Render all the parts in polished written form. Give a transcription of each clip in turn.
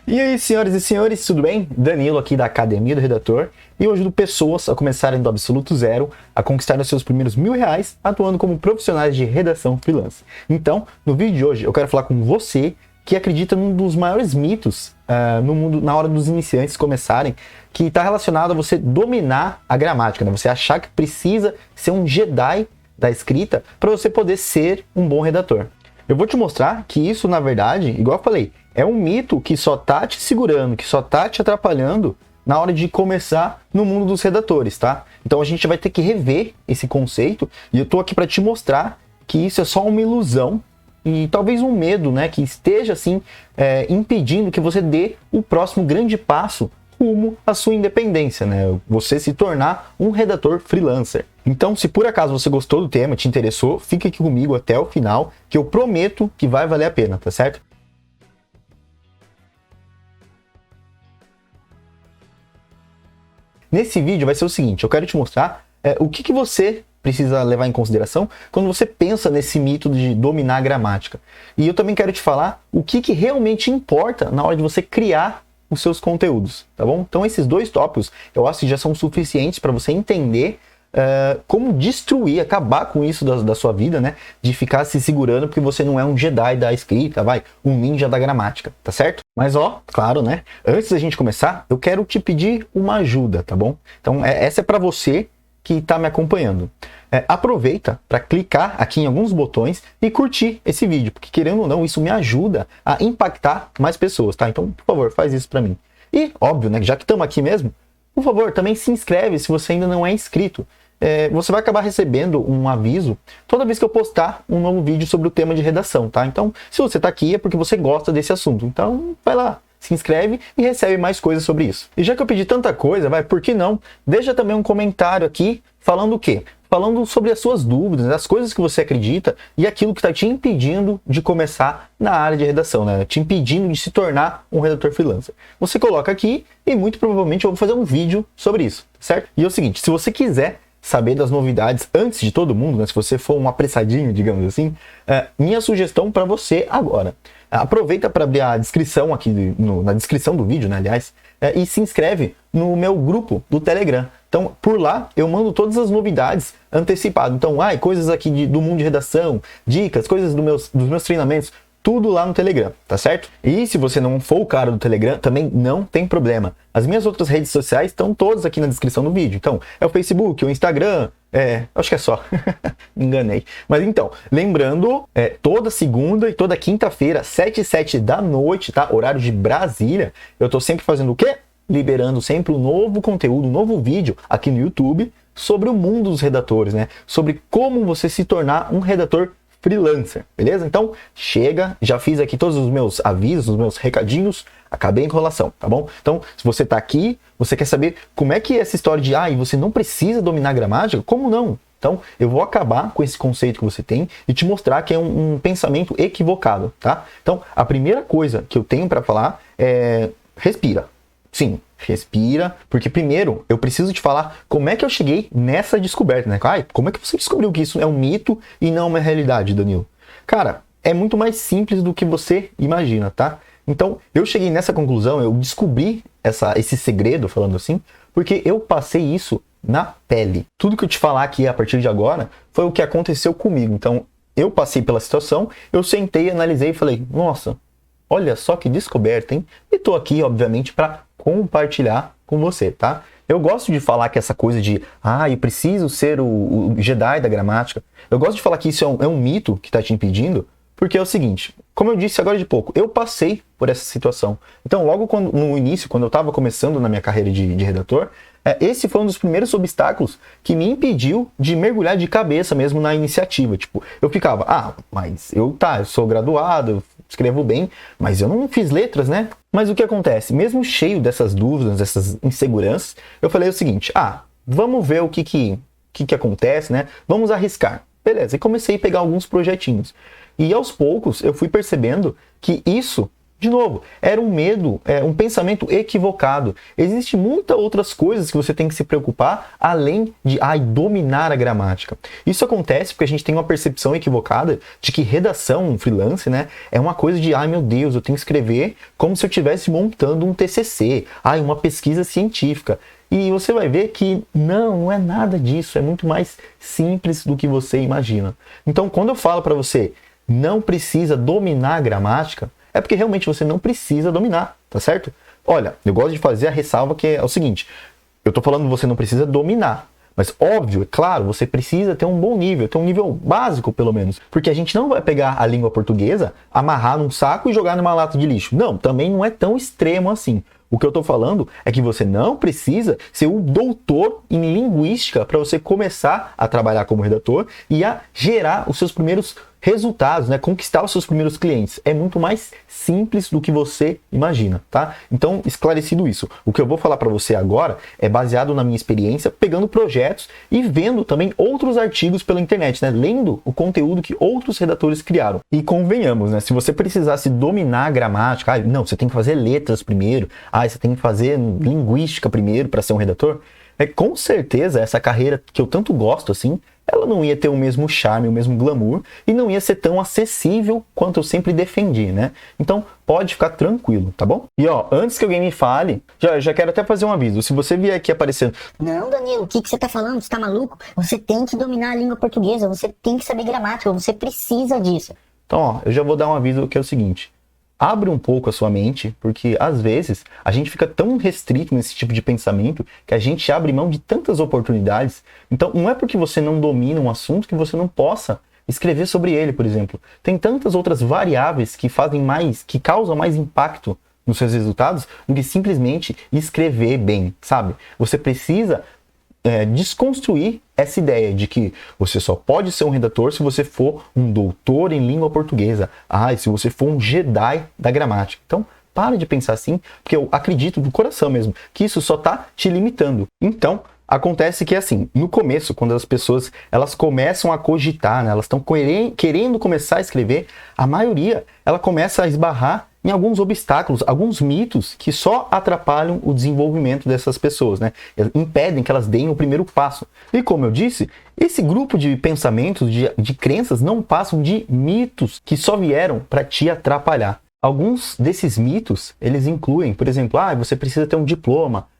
E aí, senhoras e senhores, tudo bem? Danilo aqui da Academia do Redator e eu ajudo pessoas a começarem do absoluto zero, a conquistar os seus primeiros R$ 1.000 atuando como profissionais de redação freelance. Então, no vídeo de hoje eu quero falar com você que acredita num dos maiores mitos no mundo na hora dos iniciantes começarem, que está relacionado a você dominar a gramática, né? Você achar que precisa ser um Jedi da escrita para você poder ser um bom redator. Eu vou te mostrar que isso, na verdade, igual eu falei, é um mito que só tá te segurando, que só tá te atrapalhando na hora de começar no mundo dos redatores, tá? Então a gente vai ter que rever esse conceito e eu tô aqui para te mostrar que isso é só uma ilusão e talvez um medo, né, que esteja assim impedindo que você dê o próximo grande passo rumo à sua independência, né? Você se tornar um redator freelancer. Então, se por acaso você gostou do tema, te interessou, fica aqui comigo até o final, que eu prometo que vai valer a pena, tá certo? Nesse vídeo vai ser o seguinte, eu quero te mostrar o que você precisa levar em consideração quando você pensa nesse mito de dominar a gramática. E eu também quero te falar o que realmente importa na hora de você criar os seus conteúdos, tá bom? Então esses dois tópicos eu acho que já são suficientes para você entender como destruir, acabar com isso da sua vida, né? De ficar se segurando porque você não é um Jedi da escrita, um ninja da gramática, tá certo? Mas ó, claro, né? Antes da gente começar, eu quero te pedir uma ajuda, tá bom? Então essa é para você que está me acompanhando. Aproveita para clicar aqui em alguns botões e curtir esse vídeo, porque querendo ou não, isso me ajuda a impactar mais pessoas, tá? Então, por favor, faz isso para mim. E, óbvio, né, já que estamos aqui mesmo, por favor, também se inscreve se você ainda não é inscrito. Você vai acabar recebendo um aviso toda vez que eu postar um novo vídeo sobre o tema de redação, tá? Então, se você está aqui é porque você gosta desse assunto. Então, vai lá, se inscreve e recebe mais coisas sobre isso. E já que eu pedi tanta coisa, por que não? Deixa também um comentário aqui falando o quê? Falando sobre as suas dúvidas, as coisas que você acredita e aquilo que está te impedindo de começar na área de redação, né? Te impedindo de se tornar um redator freelancer. Você coloca aqui e muito provavelmente eu vou fazer um vídeo sobre isso, certo? E é o seguinte, se você quiser saber das novidades antes de todo mundo, né? Se você for um apressadinho, digamos assim, minha sugestão para você agora. Aproveita para abrir a descrição aqui, na descrição do vídeo, né, aliás, e se inscreve no meu grupo do Telegram. Então, por lá, eu mando todas as novidades antecipado. Então, coisas aqui do mundo de redação, dicas, coisas dos meus treinamentos, tudo lá no Telegram, tá certo? E se você não for o cara do Telegram, também não tem problema. As minhas outras redes sociais estão todas aqui na descrição do vídeo. Então, é o Facebook, o Instagram, acho que é só. Me enganei. Mas então, lembrando, toda segunda e toda quinta-feira, 7 e 7 da noite, tá? Horário de Brasília, eu tô sempre fazendo o quê? Liberando sempre um novo conteúdo, um novo vídeo aqui no YouTube sobre o mundo dos redatores, né? Sobre como você se tornar um redator freelancer, beleza? Então, chega, já fiz aqui todos os meus avisos, os meus recadinhos, acabei a enrolação, tá bom? Então, se você tá aqui, você quer saber como é que é essa história de, e você não precisa dominar a gramática? Como não? Então, eu vou acabar com esse conceito que você tem e te mostrar que é um pensamento equivocado, tá? Então, a primeira coisa que eu tenho para falar é respira. Sim, respira, porque primeiro eu preciso te falar como é que eu cheguei nessa descoberta, né? Como é que você descobriu que isso é um mito e não uma realidade, Danilo? Cara, é muito mais simples do que você imagina, tá? Então, eu cheguei nessa conclusão, eu descobri esse segredo, falando assim, porque eu passei isso na pele. Tudo que eu te falar aqui a partir de agora foi o que aconteceu comigo. Então, eu passei pela situação, eu sentei, analisei e falei, nossa, olha só que descoberta, hein? E tô aqui, obviamente, para compartilhar com você, tá? Eu gosto de falar que essa coisa de, eu preciso ser o Jedi da gramática. Eu gosto de falar que isso é um mito que tá te impedindo, porque é o seguinte, como eu disse agora de pouco, eu passei por essa situação. Então, logo no início, quando eu estava começando na minha carreira de redator, esse foi um dos primeiros obstáculos que me impediu de mergulhar de cabeça mesmo na iniciativa. Tipo, eu ficava, mas eu sou graduado, eu escrevo bem, mas eu não fiz letras, né? Mas o que acontece? Mesmo cheio dessas dúvidas, dessas inseguranças, eu falei o seguinte, vamos ver o que acontece, né? Vamos arriscar. Beleza, e comecei a pegar alguns projetinhos. E aos poucos eu fui percebendo que isso De novo, era um medo, um pensamento equivocado. Existem muitas outras coisas que você tem que se preocupar além de dominar a gramática. Isso acontece porque a gente tem uma percepção equivocada de que redação freelance, né, é uma coisa de, meu Deus, eu tenho que escrever como se eu estivesse montando um TCC, uma pesquisa científica. E você vai ver que não é nada disso, é muito mais simples do que você imagina. Então, quando eu falo para você, não precisa dominar a gramática, é porque realmente você não precisa dominar, tá certo? Olha, eu gosto de fazer a ressalva que é o seguinte, eu tô falando que você não precisa dominar, mas óbvio, é claro, você precisa ter um bom nível, ter um nível básico pelo menos, porque a gente não vai pegar a língua portuguesa, amarrar num saco e jogar numa lata de lixo. Não, também não é tão extremo assim. O que eu estou falando é que você não precisa ser um doutor em linguística para você começar a trabalhar como redator e a gerar os seus primeiros resultados, né? Conquistar os seus primeiros clientes. É muito mais simples do que você imagina, tá? Então, esclarecido isso, o que eu vou falar para você agora é baseado na minha experiência, pegando projetos e vendo também outros artigos pela internet, né? Lendo o conteúdo que outros redatores criaram. E convenhamos, né? Se você precisasse dominar a gramática, não, você tem que fazer letras primeiro, você tem que fazer linguística primeiro para ser um redator, com certeza essa carreira que eu tanto gosto assim, ela não ia ter o mesmo charme, o mesmo glamour e não ia ser tão acessível quanto eu sempre defendi, né? Então, pode ficar tranquilo, tá bom? E antes que alguém me fale, já quero até fazer um aviso. Se você vier aqui aparecendo... Não, Danilo, o que você tá falando? Você tá maluco? Você tem que dominar a língua portuguesa, você tem que saber gramática, você precisa disso. Então, eu já vou dar um aviso que é o seguinte. Abre um pouco a sua mente, porque às vezes a gente fica tão restrito nesse tipo de pensamento que a gente abre mão de tantas oportunidades. Então não é porque você não domina um assunto que você não possa escrever sobre ele, por exemplo. Tem tantas outras variáveis que que causam mais impacto nos seus resultados do que simplesmente escrever bem, sabe? Você precisa desconstruir essa ideia de que você só pode ser um redator se você for um doutor em língua portuguesa. E se você for um Jedi da gramática. Então, para de pensar assim, porque eu acredito do coração mesmo que isso só está te limitando. Então, acontece que assim, no começo, quando as pessoas elas começam a cogitar, né, elas estão querendo começar a escrever, a maioria ela começa a esbarrar em alguns obstáculos, alguns mitos que só atrapalham o desenvolvimento dessas pessoas, né? Impedem que elas deem o primeiro passo. E como eu disse, esse grupo de pensamentos, de crenças, não passam de mitos que só vieram para te atrapalhar. Alguns desses mitos, eles incluem, por exemplo, você precisa ter um diploma.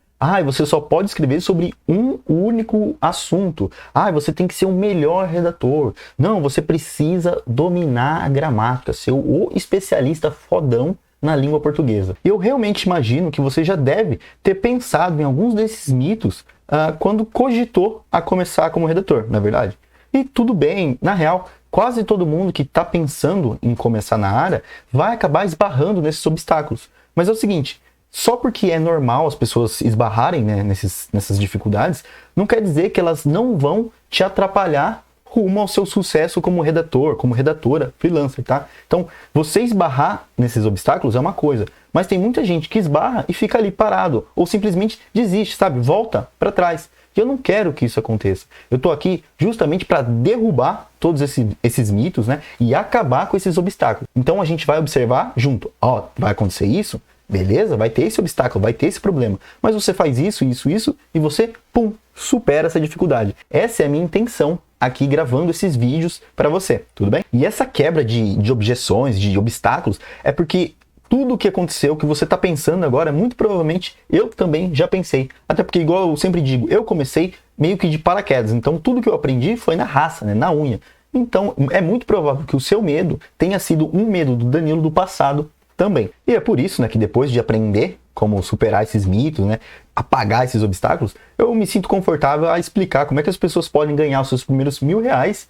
Você só pode escrever sobre um único assunto. Você tem que ser o melhor redator. Não, você precisa dominar a gramática, ser o especialista fodão na língua portuguesa. Eu realmente imagino que você já deve ter pensado em alguns desses mitos quando cogitou a começar como redator, não é verdade? E tudo bem, na real, quase todo mundo que está pensando em começar na área vai acabar esbarrando nesses obstáculos. Mas é o seguinte... Só porque é normal as pessoas esbarrarem, né, nessas dificuldades, não quer dizer que elas não vão te atrapalhar rumo ao seu sucesso como redator, como redatora, freelancer, tá? Então, você esbarrar nesses obstáculos é uma coisa, mas tem muita gente que esbarra e fica ali parado, ou simplesmente desiste, sabe? Volta para trás. E eu não quero que isso aconteça. Eu tô aqui justamente para derrubar todos esses mitos, né? E acabar com esses obstáculos. Então, a gente vai observar junto. Vai acontecer isso? Beleza? Vai ter esse obstáculo, vai ter esse problema. Mas você faz isso, e você, supera essa dificuldade. Essa é a minha intenção aqui gravando esses vídeos para você, tudo bem? E essa quebra de objeções, de obstáculos, é porque tudo o que aconteceu, o que você está pensando agora, muito provavelmente eu também já pensei. Até porque, igual eu sempre digo, eu comecei meio que de paraquedas. Então, tudo que eu aprendi foi na raça, né? Na unha. Então, é muito provável que o seu medo tenha sido um medo do Danilo do passado também. E é por isso, né, que depois de aprender como superar esses mitos, né, apagar esses obstáculos, eu me sinto confortável a explicar como é que as pessoas podem ganhar os seus primeiros R$1.000,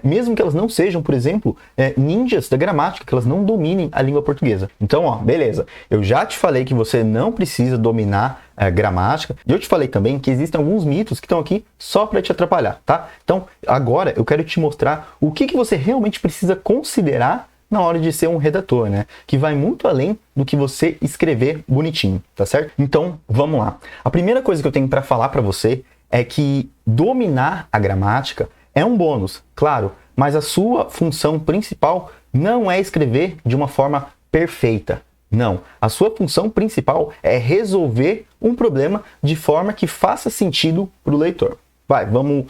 mesmo que elas não sejam, por exemplo, ninjas da gramática, que elas não dominem a língua portuguesa. Então, beleza. Eu já te falei que você não precisa dominar a gramática. E eu te falei também que existem alguns mitos que estão aqui só para te atrapalhar, tá? Então, agora eu quero te mostrar o que você realmente precisa considerar na hora de ser um redator, né? Que vai muito além do que você escrever bonitinho, tá certo? Então, vamos lá. A primeira coisa que eu tenho para falar para você é que dominar a gramática é um bônus, claro, mas a sua função principal não é escrever de uma forma perfeita. Não. A sua função principal é resolver um problema de forma que faça sentido para o leitor. Vamos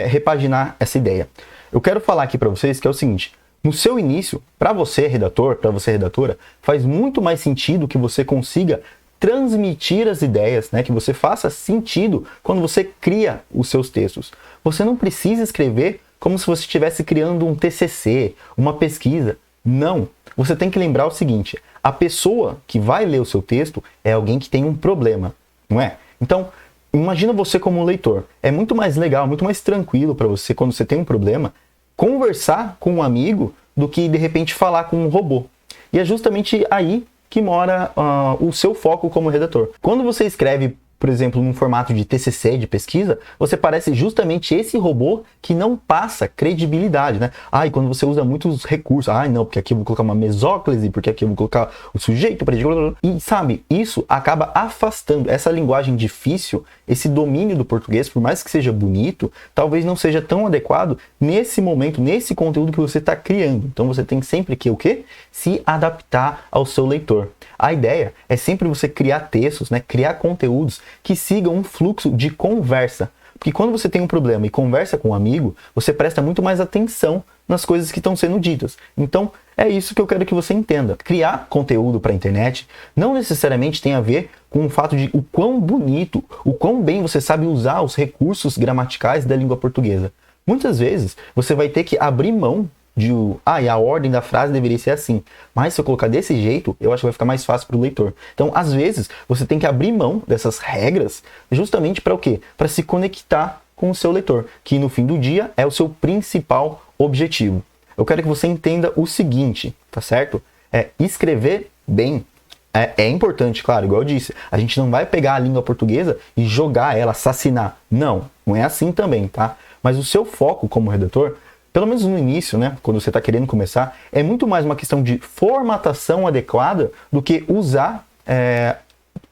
repaginar essa ideia. Eu quero falar aqui para vocês que é o seguinte: no seu início, para você redator, para você redatora, faz muito mais sentido que você consiga transmitir as ideias, né? Que você faça sentido quando você cria os seus textos. Você não precisa escrever como se você estivesse criando um TCC, uma pesquisa. Não. Você tem que lembrar o seguinte: a pessoa que vai ler o seu texto é alguém que tem um problema, não é? Então, imagina você como leitor. É muito mais legal, muito mais tranquilo para você, quando você tem um problema, conversar com um amigo do que, de repente, falar com um robô. E é justamente aí que mora o seu foco como redator. Quando você escreve, por exemplo, num formato de TCC, de pesquisa, você parece justamente esse robô que não passa credibilidade, né? E quando você usa muitos recursos, não, porque aqui eu vou colocar uma mesóclise, porque aqui eu vou colocar o sujeito, e sabe, isso acaba afastando essa linguagem difícil, esse domínio do português, por mais que seja bonito, talvez não seja tão adequado nesse momento, nesse conteúdo que você está criando. Então você tem sempre que se adaptar ao seu leitor. A ideia é sempre você criar textos, né? Criar conteúdos que sigam um fluxo de conversa. Porque quando você tem um problema e conversa com um amigo, você presta muito mais atenção nas coisas que estão sendo ditas. Então, é isso que eu quero que você entenda. Criar conteúdo para a internet não necessariamente tem a ver com o fato de o quão bonito, o quão bem você sabe usar os recursos gramaticais da língua portuguesa. Muitas vezes, você vai ter que abrir mão e a ordem da frase deveria ser assim. Mas se eu colocar desse jeito, eu acho que vai ficar mais fácil para o leitor. Então, às vezes, você tem que abrir mão dessas regras justamente para o quê? Para se conectar com o seu leitor, que no fim do dia é o seu principal objetivo. Eu quero que você entenda o seguinte, tá certo? Escrever bem é importante, claro, igual eu disse. A gente não vai pegar a língua portuguesa e jogar ela, assassinar. Não é assim também, tá? Mas o seu foco como redator, pelo menos no início, né, quando você está querendo começar, é muito mais uma questão de formatação adequada do que usar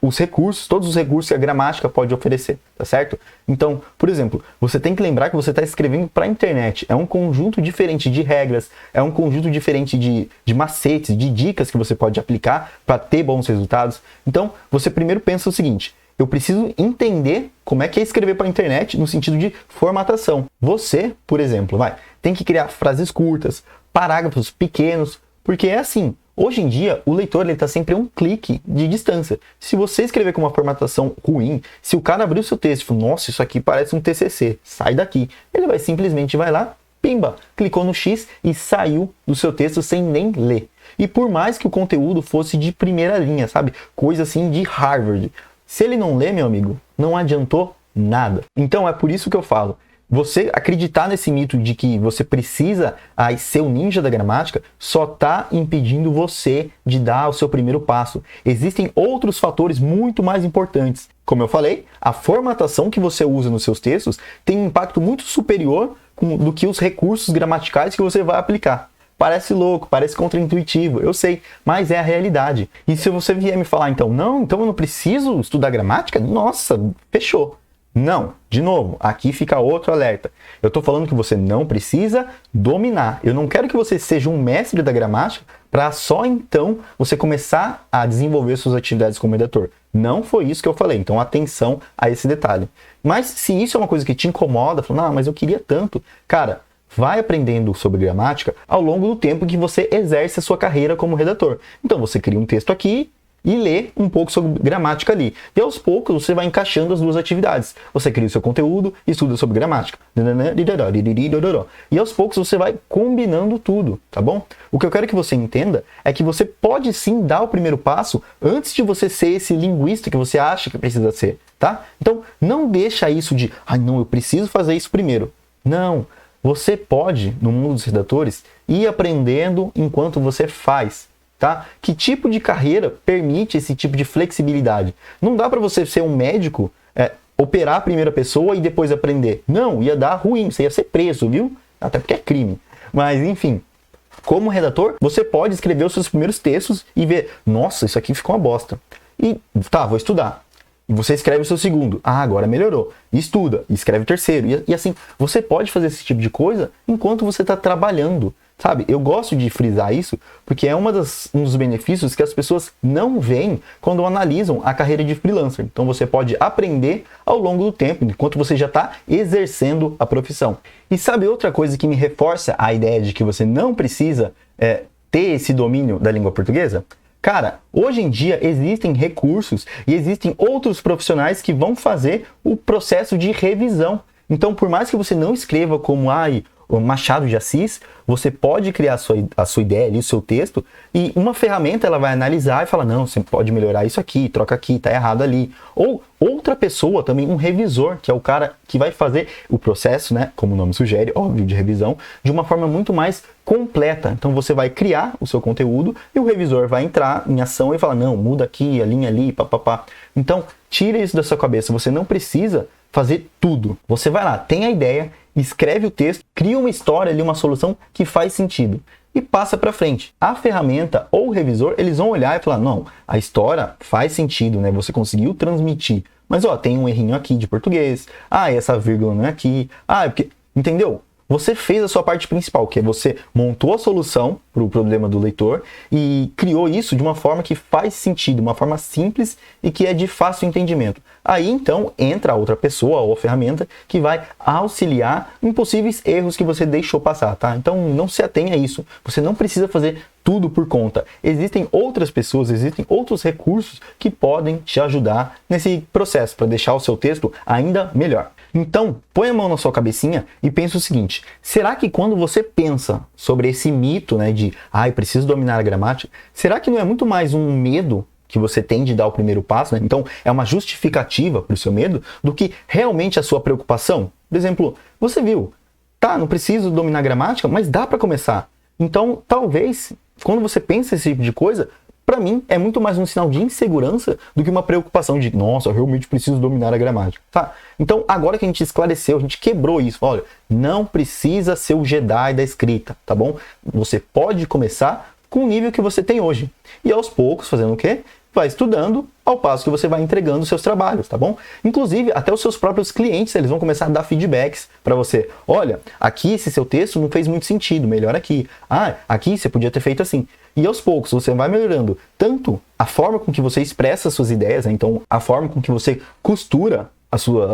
os recursos, todos os recursos que a gramática pode oferecer, tá certo? Então, por exemplo, você tem que lembrar que você está escrevendo para a internet. É um conjunto diferente de regras, é um conjunto diferente de macetes, de dicas que você pode aplicar para ter bons resultados. Então, você primeiro pensa o seguinte: eu preciso entender como é que é escrever para a internet no sentido de formatação. Você, por exemplo, tem que criar frases curtas, parágrafos pequenos, porque é assim. Hoje em dia, o leitor está sempre a um clique de distância. Se você escrever com uma formatação ruim, se o cara abrir o seu texto e falar, nossa, isso aqui parece um TCC, sai daqui. Ele vai lá, pimba, clicou no X e saiu do seu texto sem nem ler. E por mais que o conteúdo fosse de primeira linha, sabe? Coisa assim de Harvard. Se ele não lê, meu amigo, não adiantou nada. Então é por isso que eu falo. Você acreditar nesse mito de que você precisa ser o ninja da gramática só está impedindo você de dar o seu primeiro passo. Existem outros fatores muito mais importantes. Como eu falei, a formatação que você usa nos seus textos tem um impacto muito superior do que os recursos gramaticais que você vai aplicar. Parece louco, parece contraintuitivo, eu sei, mas é a realidade. E se você vier me falar, então eu não preciso estudar gramática? Nossa, fechou. Não, de novo, aqui fica outro alerta. Eu estou falando que você não precisa dominar. Eu não quero que você seja um mestre da gramática para só então você começar a desenvolver suas atividades como redator. Não foi isso que eu falei, então atenção a esse detalhe. Mas se isso é uma coisa que te incomoda, falando, mas eu queria tanto, cara, vai aprendendo sobre gramática ao longo do tempo que você exerce a sua carreira como redator. Então você cria um texto aqui e lê um pouco sobre gramática ali. E aos poucos você vai encaixando as duas atividades. Você cria o seu conteúdo e estuda sobre gramática. E aos poucos você vai combinando tudo, tá bom? O que eu quero que você entenda é que você pode sim dar o primeiro passo antes de você ser esse linguista que você acha que precisa ser, tá? Então não deixa isso de, não, eu preciso fazer isso primeiro. Não, você pode, no mundo dos redatores, ir aprendendo enquanto você faz. Tá? Que tipo de carreira permite esse tipo de flexibilidade? Não dá para você ser um médico, operar a primeira pessoa e depois aprender. Não, ia dar ruim, você ia ser preso, viu? Até porque é crime. Mas enfim, como redator, você pode escrever os seus primeiros textos e ver, nossa, isso aqui ficou uma bosta. E vou estudar. E você escreve o seu segundo. Agora melhorou. Estuda, escreve o terceiro. E assim, você pode fazer esse tipo de coisa enquanto você está trabalhando. Sabe, eu gosto de frisar isso porque é um dos benefícios que as pessoas não veem quando analisam a carreira de freelancer. Então você pode aprender ao longo do tempo, enquanto você já está exercendo a profissão. E sabe outra coisa que me reforça a ideia de que você não precisa ter esse domínio da língua portuguesa? Cara, hoje em dia existem recursos e existem outros profissionais que vão fazer o processo de revisão. Então, por mais que você não escreva como o Machado de Assis, você pode criar a sua ideia ali, o seu texto, e uma ferramenta ela vai analisar e falar, não, você pode melhorar isso aqui, troca aqui, tá errado ali. Ou outra pessoa também, um revisor, que é o cara que vai fazer o processo, né, como o nome sugere, óbvio, de revisão, de uma forma muito mais completa. Então você vai criar o seu conteúdo e o revisor vai entrar em ação e falar, não, muda aqui, alinha ali, papapá. Então, tira isso da sua cabeça, você não precisa fazer tudo. Você vai lá, tem a ideia, escreve o texto, cria uma história ali, uma solução que faz sentido e passa para frente. A ferramenta ou o revisor, eles vão olhar e falar, não, a história faz sentido, né? Você conseguiu transmitir. Mas, ó, tem um errinho aqui de português. Essa vírgula não é aqui. Porque... Entendeu? Você fez a sua parte principal, que é você montou a solução para o problema do leitor e criou isso de uma forma que faz sentido, uma forma simples e que é de fácil entendimento. Aí então entra a outra pessoa ou a ferramenta que vai auxiliar em possíveis erros que você deixou passar, tá? Então não se atenha a isso. Você não precisa fazer tudo por conta. Existem outras pessoas, existem outros recursos que podem te ajudar nesse processo para deixar o seu texto ainda melhor. Então, põe a mão na sua cabecinha e pensa o seguinte, será que quando você pensa sobre esse mito, né, de preciso dominar a gramática, será que não é muito mais um medo que você tem de dar o primeiro passo, né? Então, é uma justificativa para o seu medo do que realmente a sua preocupação? Por exemplo, você viu, não preciso dominar a gramática, mas dá para começar. Então, talvez, quando você pensa esse tipo de coisa, para mim, é muito mais um sinal de insegurança do que uma preocupação de, nossa, eu realmente preciso dominar a gramática, tá? Então, agora que a gente esclareceu, a gente quebrou isso, olha, não precisa ser o Jedi da escrita, tá bom? Você pode começar com o nível que você tem hoje. E aos poucos, fazendo o quê? Vai estudando ao passo que você vai entregando os seus trabalhos, tá bom? Inclusive, até os seus próprios clientes, eles vão começar a dar feedbacks para você. Olha, aqui esse seu texto não fez muito sentido, melhor aqui. Aqui você podia ter feito assim. E aos poucos você vai melhorando tanto a forma com que você expressa as suas ideias, né? Então a forma com que você costura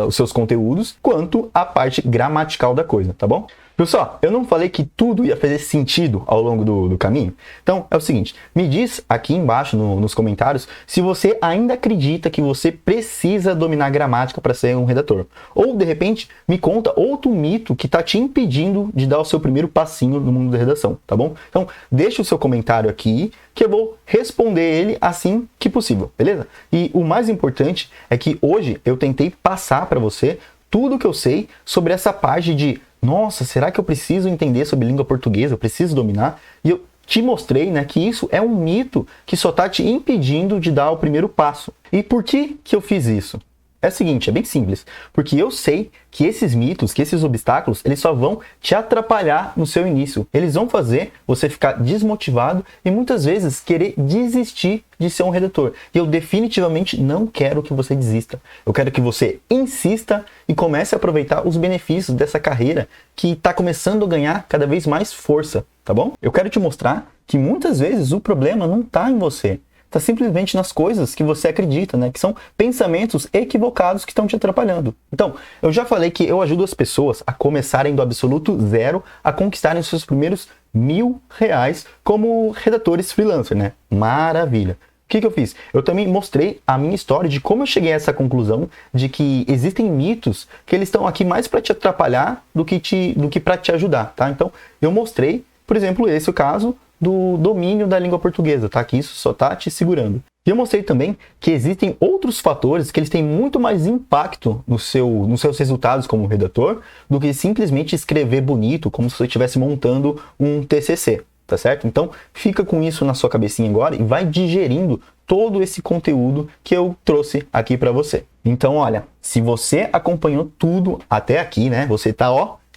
os seus conteúdos, quanto a parte gramatical da coisa, tá bom? Pessoal, eu não falei que tudo ia fazer sentido ao longo do caminho? Então, é o seguinte, me diz aqui embaixo nos comentários se você ainda acredita que você precisa dominar gramática para ser um redator. Ou, de repente, me conta outro mito que está te impedindo de dar o seu primeiro passinho no mundo da redação, tá bom? Então, deixa o seu comentário aqui, que eu vou responder ele assim que possível, beleza? E o mais importante é que hoje eu tentei passar para você tudo o que eu sei sobre essa parte de nossa, será que eu preciso entender sobre língua portuguesa? Eu preciso dominar? E eu te mostrei, né, que isso é um mito que só está te impedindo de dar o primeiro passo. E por que eu fiz isso? É o seguinte, é bem simples. Porque eu sei que esses mitos, que esses obstáculos, eles só vão te atrapalhar no seu início. Eles vão fazer você ficar desmotivado e muitas vezes querer desistir de ser um redator. E eu definitivamente não quero que você desista. Eu quero que você insista e comece a aproveitar os benefícios dessa carreira que está começando a ganhar cada vez mais força, tá bom? Eu quero te mostrar que muitas vezes o problema não está em você. Está simplesmente nas coisas que você acredita, né? Que são pensamentos equivocados que estão te atrapalhando. Então, eu já falei que eu ajudo as pessoas a começarem do absoluto zero a conquistarem os seus primeiros R$1.000 como redatores freelancer, né? Maravilha! O que eu fiz? Eu também mostrei a minha história de como eu cheguei a essa conclusão de que existem mitos que eles estão aqui mais para te atrapalhar do que para te ajudar, tá? Então, eu mostrei, por exemplo, esse é o caso do domínio da língua portuguesa, tá? Que isso só tá te segurando. E eu mostrei também que existem outros fatores que eles têm muito mais impacto nos seus resultados como redator do que simplesmente escrever bonito, como se você estivesse montando um TCC, tá certo? Então, fica com isso na sua cabecinha agora e vai digerindo todo esse conteúdo que eu trouxe aqui para você. Então, olha, se você acompanhou tudo até aqui, né? Você tá,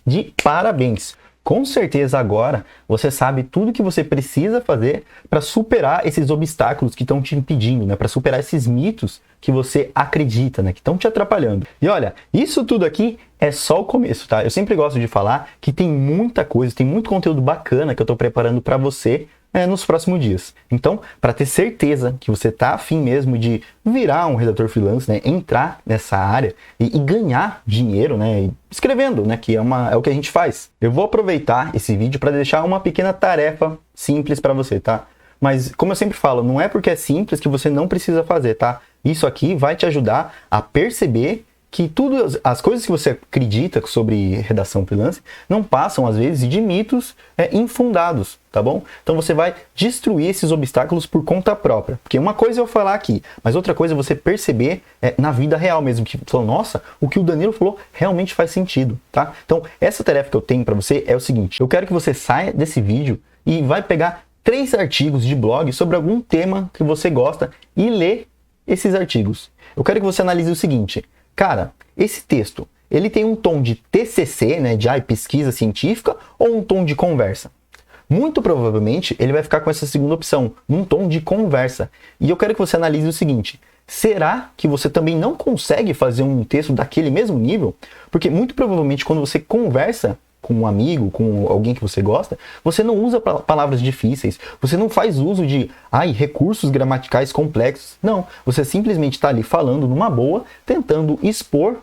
de parabéns. Com certeza agora você sabe tudo que você precisa fazer para superar esses obstáculos que estão te impedindo, né? Para superar esses mitos que você acredita, né? Que estão te atrapalhando. E olha, isso tudo aqui é só o começo, tá? Eu sempre gosto de falar que tem muita coisa, tem muito conteúdo bacana que eu estou preparando para você nos próximos dias. Então, para ter certeza que você tá afim mesmo de virar um redator freelance, né, entrar nessa área e ganhar dinheiro, né, escrevendo, né, que é o que a gente faz. Eu vou aproveitar esse vídeo para deixar uma pequena tarefa simples para você, tá? Mas, como eu sempre falo, não é porque é simples que você não precisa fazer, tá? Isso aqui vai te ajudar a perceber que tudo, as coisas que você acredita sobre redação freelance não passam, às vezes, de mitos infundados, tá bom? Então você vai destruir esses obstáculos por conta própria. Porque uma coisa é eu falar aqui, mas outra coisa é você perceber na vida real mesmo, que falou, nossa, o que o Danilo falou realmente faz sentido, tá? Então, essa tarefa que eu tenho para você é o seguinte, eu quero que você saia desse vídeo e vai pegar 3 artigos de blog sobre algum tema que você gosta e ler esses artigos. Eu quero que você analise o seguinte, cara, esse texto, ele tem um tom de TCC, né, de pesquisa científica, ou um tom de conversa? Muito provavelmente, ele vai ficar com essa segunda opção, num tom de conversa. E eu quero que você analise o seguinte, será que você também não consegue fazer um texto daquele mesmo nível? Porque muito provavelmente, quando você conversa com um amigo, com alguém que você gosta, você não usa palavras difíceis, você não faz uso de recursos gramaticais complexos. Não, você simplesmente está ali falando numa boa, tentando expor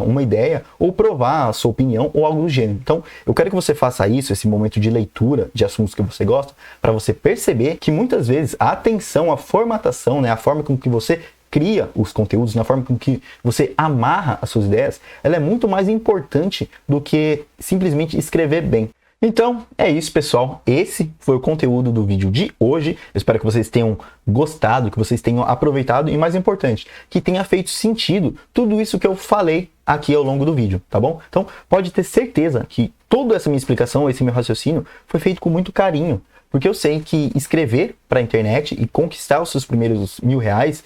uma ideia ou provar a sua opinião ou algo do gênero. Então, eu quero que você faça isso, esse momento de leitura de assuntos que você gosta, para você perceber que muitas vezes a atenção, a formatação, né, a forma com que você cria os conteúdos, na forma com que você amarra as suas ideias, ela é muito mais importante do que simplesmente escrever bem. Então, é isso, pessoal. Esse foi o conteúdo do vídeo de hoje. Eu espero que vocês tenham gostado, que vocês tenham aproveitado e, mais importante, que tenha feito sentido tudo isso que eu falei aqui ao longo do vídeo, tá bom? Então, pode ter certeza que toda essa minha explicação, esse meu raciocínio, foi feito com muito carinho. Porque eu sei que escrever para a internet e conquistar os seus primeiros R$1.000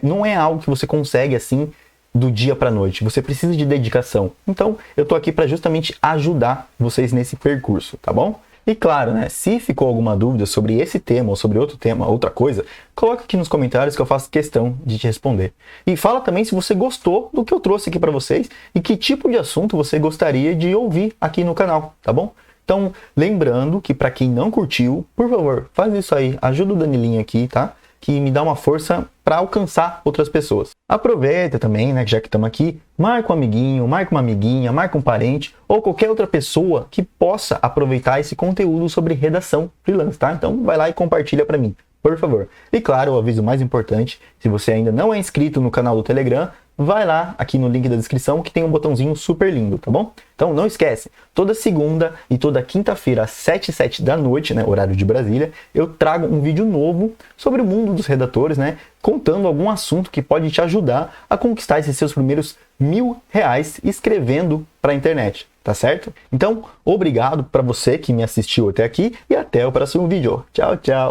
não é algo que você consegue assim do dia para a noite. Você precisa de dedicação. Então, eu tô aqui para justamente ajudar vocês nesse percurso, tá bom? E claro, né, se ficou alguma dúvida sobre esse tema ou sobre outro tema, outra coisa, coloca aqui nos comentários que eu faço questão de te responder. E fala também se você gostou do que eu trouxe aqui para vocês e que tipo de assunto você gostaria de ouvir aqui no canal, tá bom? Então, lembrando que para quem não curtiu, por favor, faz isso aí, ajuda o Danilinho aqui, tá? Que me dá uma força para alcançar outras pessoas. Aproveita também, né, já que estamos aqui, marca um amiguinho, marca uma amiguinha, marca um parente ou qualquer outra pessoa que possa aproveitar esse conteúdo sobre redação freelance, tá? Então, vai lá e compartilha para mim, por favor. E claro, o aviso mais importante, se você ainda não é inscrito no canal do Telegram, vai lá aqui no link da descrição que tem um botãozinho super lindo, tá bom? Então não esquece, toda segunda e toda quinta-feira às 7h07 da noite, né, horário de Brasília, eu trago um vídeo novo sobre o mundo dos redatores, né, contando algum assunto que pode te ajudar a conquistar esses seus primeiros R$1.000 escrevendo para a internet, tá certo? Então, obrigado para você que me assistiu até aqui e até o próximo vídeo. Tchau, tchau!